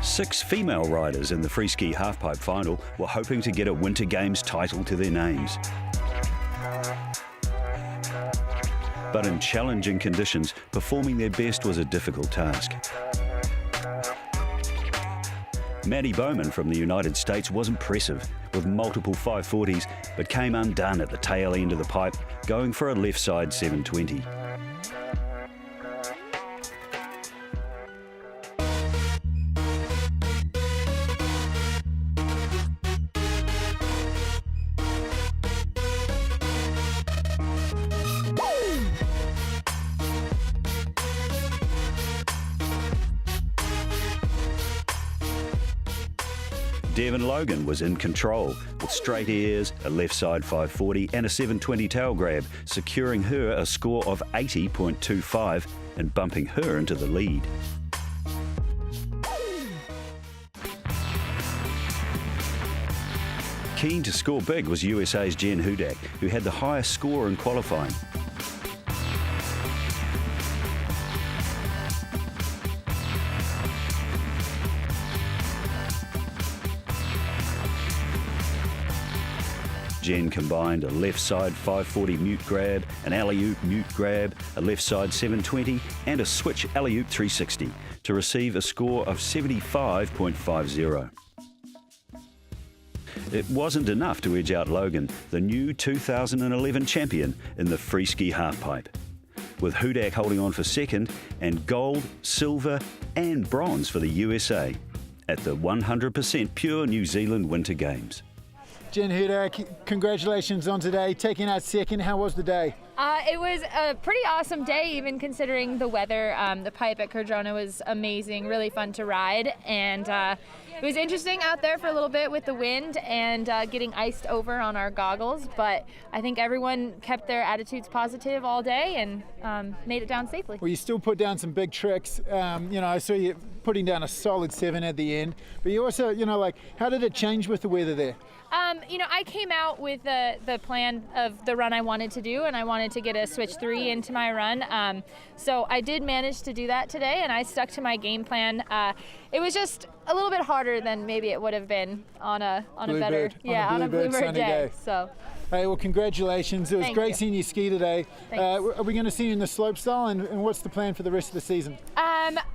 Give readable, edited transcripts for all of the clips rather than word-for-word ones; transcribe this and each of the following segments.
Six female riders in the Freeski Halfpipe final were hoping to get a Winter Games title to their names. But in challenging conditions, performing their best was a difficult task. Maddie Bowman from the United States was impressive, with multiple 540s, but came undone at the tail end of the pipe, going for a left side 720. Devon Logan was in control, with straight airs, a left side 540 and a 720 tail grab, securing her a score of 80.25 and bumping her into the lead. Keen to score big was USA's Jen Hudak, who had the highest score in qualifying. Jen combined a left side 540 mute grab, an alley-oop mute grab, a left side 720 and a switch alley-oop 360 to receive a score of 75.50. It wasn't enough to edge out Logan, the new 2011 champion in the Freeski Halfpipe, with Hudak holding on for second and gold, silver and bronze for the USA at the 100% pure New Zealand Winter Games. Jen Hudak, congratulations on today, taking out second. How was the day? It was a pretty awesome day, even considering the weather. The pipe at Cardrona was amazing, really fun to ride, and it was interesting out there for a little bit with the wind and getting iced over on our goggles, but I think everyone kept their attitudes positive all day and made it down safely. Well, you still put down some big tricks. I saw you putting down a solid 7 at the end, but you also, how did it change with the weather there? I came out with the plan of the run I wanted to do, and I wanted to get a switch 3 into my run. So I did manage to do that today, and I stuck to my game plan. It was just a little bit harder than maybe it would have been on a bluebird day. So. Hey, well, congratulations. It was great seeing you ski today. Are we going to see you in the slopestyle, and what's the plan for the rest of the season?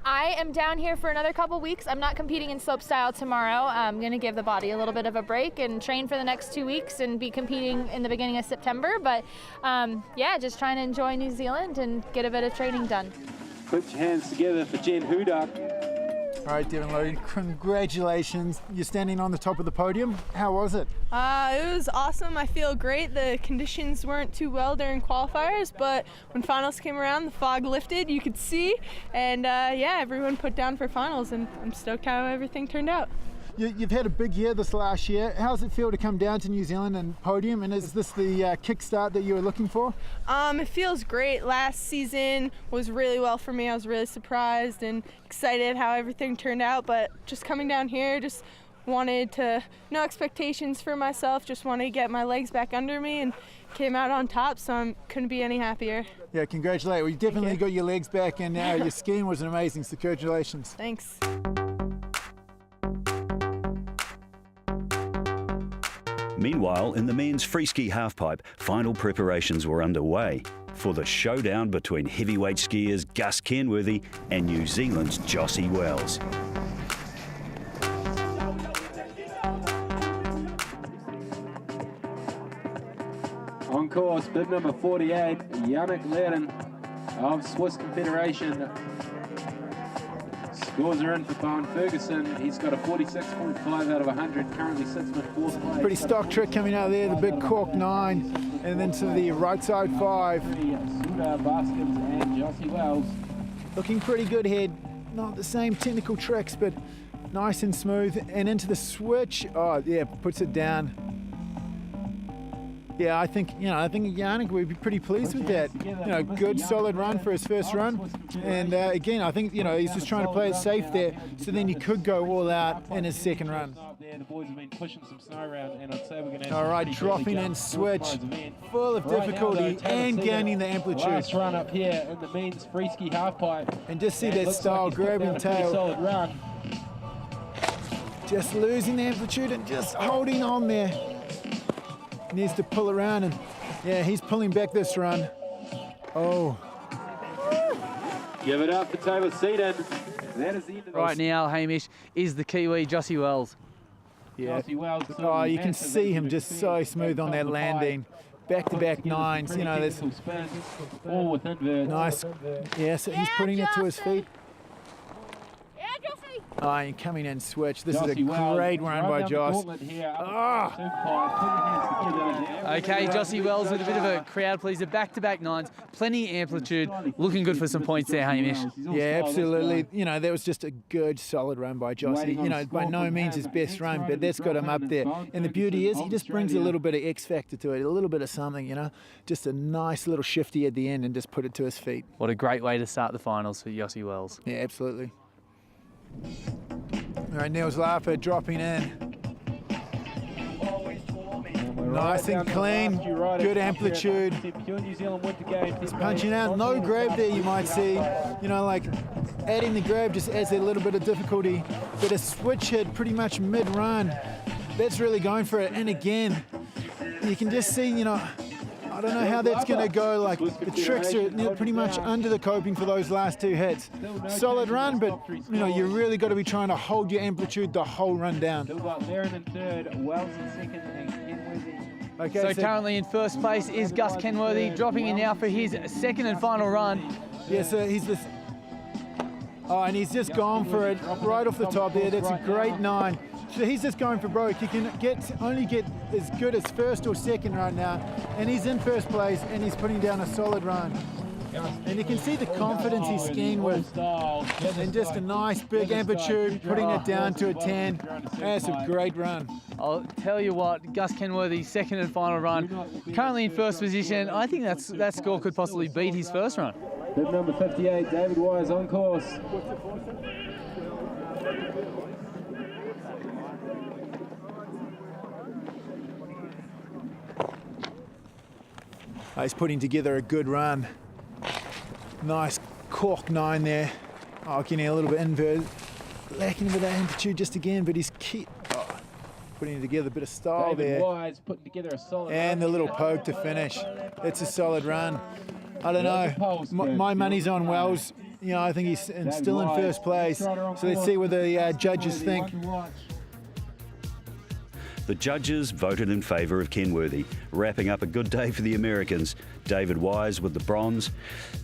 I am down here for another couple weeks. I'm not competing in slopestyle tomorrow. I'm going to give the body a little bit of a break and train for the next 2 weeks and be competing in the beginning of September. But just trying to enjoy New Zealand and get a bit of training done. Put your hands together for Jen Hudak. All right, Devon Logan, congratulations. You're standing on the top of the podium. How was it? It was awesome. I feel great. The conditions weren't too well during qualifiers, but when finals came around, the fog lifted, you could see, and everyone put down for finals, and I'm stoked how everything turned out. You've had a big year this last year. How does it feel to come down to New Zealand and podium? And is this the kickstart that you were looking for? It feels great. Last season was really well for me. I was really surprised and excited how everything turned out. But just coming down here, just wanted to, no expectations for myself, just wanted to get my legs back under me and came out on top, so I couldn't be any happier. Yeah, congratulations. Well, you definitely got your legs back, and your skiing was amazing, so congratulations. Thanks. Meanwhile, in the men's Freeski Halfpipe, final preparations were underway for the showdown between heavyweight skiers Gus Kenworthy and New Zealand's Jossie Wells. On course, bib number 48, Yannick Lerden of Swiss Confederation. Scores are in for Bowen Ferguson. He's got a 46.5 out of 100, currently sits in 4th place. Pretty stock trick coming out there, the big cork 9, and then to the right side 5. Suda Baskins and Jossie Wells. Looking pretty good here. Not the same technical tricks, but nice and smooth. And into the switch, oh yeah, puts it down. Yeah, I think Yannick would be pretty pleased with that. Good solid run for his first run. And again, I think he's just trying to play it safe there, so then he could go all out in his second run. there. The boys have been pushing some snow around, and I'd say we're going to have All right, dropping in switch, full of difficulty and gaining the amplitude. Last run up here in the men's Freeski halfpipe. And just see that style grabbing tail. Solid run. Just losing the amplitude and just holding on there. Needs to pull around, and yeah, he's pulling back this run. Oh. Give it up for Taylor Seaton. That is the end of Right now, Hamish, is the Kiwi Jossie Wells. Yeah. Jossie Wells, Oh, you can massive see him effort just to so finish smooth on top that of the landing. Back-to-back nines, you know, there's all with inverts. nice. Yeah, so he's putting it to his feet. Oh, and coming in switch. This is a great run by Joss. Okay, Jossie Wells with a bit of a crowd pleaser. Back-to-back nines, plenty of amplitude. Looking good for some points there, Hamish. Yeah, absolutely. You know, that was just a good, solid run by Jossie. You know, by no means his best run, but that's got him up there. And the beauty is he just brings a little bit of X factor to it, a little bit of something, you know. Just a nice little shifty at the end and just put it to his feet. What a great way to start the finals for Jossie Wells. Yeah, absolutely. All right, Niels Lapa dropping in. Nice and clean, good amplitude. He's punching out, no grab there you might see. You know, like adding the grab just adds a little bit of difficulty. But a switch hit pretty much mid-run, that's really going for it. And again, you can just see, you know, I don't know how that's going to go. Like the tricks are pretty much under the coping for those last two hits. Solid run, but you know you really got to be trying to hold your amplitude the whole run down. Laren in third, Wells in second, and Kenworthy. Okay, So currently in first place is Gus Kenworthy, dropping in now for his second and final run. yeah, so he's this. Oh, and he's just gone for it right off the top there. That's a great nine. So he's just going for broke. He can only get as good as first or second right now, and he's in first place and he's putting down a solid run. And you can see the confidence he's skiing with, and just a nice big amplitude, putting it down to a 10. That's a great run. I'll tell you what, Gus Kenworthy's second and final run, currently in first position. I think that score could possibly beat his first run. Bib number 58, David Wise on course. Oh, he's putting together a good run. Nice cork 9 there. Oh, getting a little bit inverted. Lacking a bit of amplitude just again, but he's putting together a bit of style David there. Wise putting together a solid And the little poke to finish. It's a solid run. I don't know. My money's on Wells. You know, I think he's still in first place. So let's see what the judges think. The judges voted in favour of Kenworthy, wrapping up a good day for the Americans. David Wise with the bronze,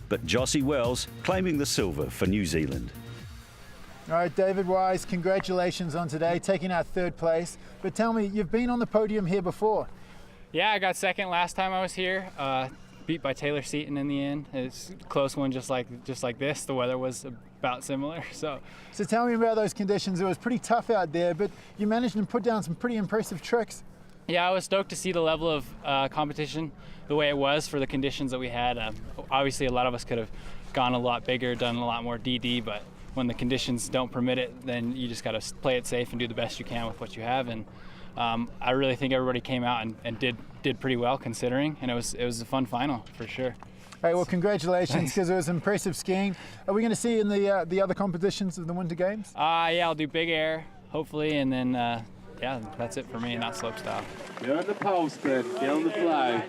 but Jossie Wells claiming the silver for New Zealand. All right, David Wise, congratulations on today, taking out third place. But tell me, you've been on the podium here before. Yeah, I got second last time I was here. Beat by Taylor Seaton in the end. It's a close one, just like this. The weather was about similar. So tell me about those conditions. It was pretty tough out there, but you managed to put down some pretty impressive tricks. yeah, I was stoked to see the level of competition the way it was for the conditions that we had. Obviously, a lot of us could have gone a lot bigger, done a lot more DD, but when the conditions don't permit it, then you just got to play it safe and do the best you can with what you have. And I really think everybody came out and did pretty well considering, and it was a fun final for sure. Hey, well, congratulations, because it was impressive skiing. Are we going to see you in the other competitions of the Winter Games? Yeah, I'll do big air hopefully, and then yeah, that's it for me, not slopestyle. You're on the pole spin, get on the flow.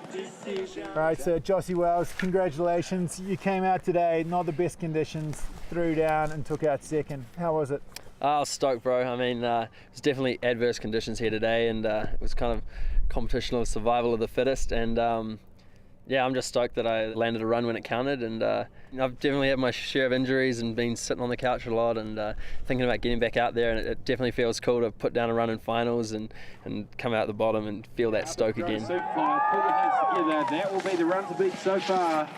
All right, so Jossie Wells, congratulations. You came out today, not the best conditions, threw down and took out second. How was it? I was stoked, bro. I mean, it was definitely adverse conditions here today, and it was kind of competition of survival of the fittest. And yeah, I'm just stoked that I landed a run when it counted. And I've definitely had my share of injuries and been sitting on the couch a lot and thinking about getting back out there. And it definitely feels cool to put down a run in finals and come out the bottom and feel that stoke again. Super fine. Put your hands together. That will be the run to beat so far.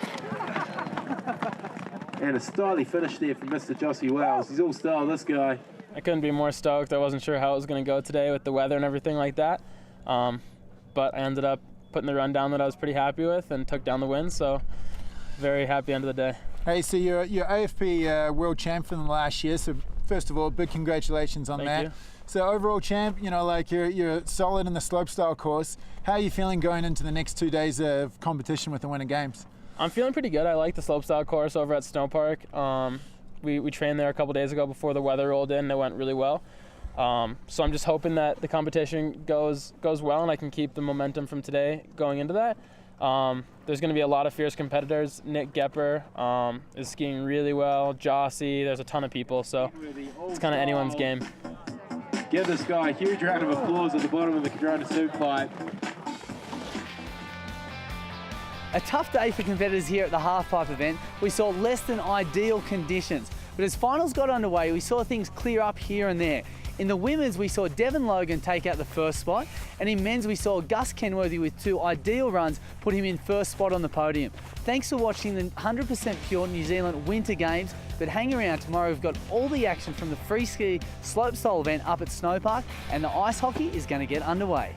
And a stylish finish there from Mr. Jossie Wells. He's all style, this guy. I couldn't be more stoked. I wasn't sure how it was going to go today with the weather and everything like that. But I ended up putting the run down that I was pretty happy with and took down the win. So very happy end of the day. Hey, so you're AFP world champ from last year, so first of all, big congratulations on that. Thank you. So overall champ, you know, like you're solid in the slopestyle course. How are you feeling going into the next 2 days of competition with the Winter Games? I'm feeling pretty good. I like the slopestyle course over at Snow Park. We trained there a couple days ago before the weather rolled in, and it went really well. So I'm just hoping that the competition goes well and I can keep the momentum from today going into that. There's going to be a lot of fierce competitors. Nick Gepper is skiing really well. Jossie, there's a ton of people, so it's kind of anyone's game. Give this guy a huge round of applause at the bottom of the Cardrona Superpipe. A tough day for competitors here at the Halfpipe event. We saw less than ideal conditions, but as finals got underway, we saw things clear up here and there. In the women's, we saw Devon Logan take out the first spot, and in men's, we saw Gus Kenworthy with 2 ideal runs put him in first spot on the podium. Thanks for watching the 100% pure New Zealand Winter Games, but hang around tomorrow. We've got all the action from the Freeski slopestyle event up at Snow Park, and the ice hockey is going to get underway.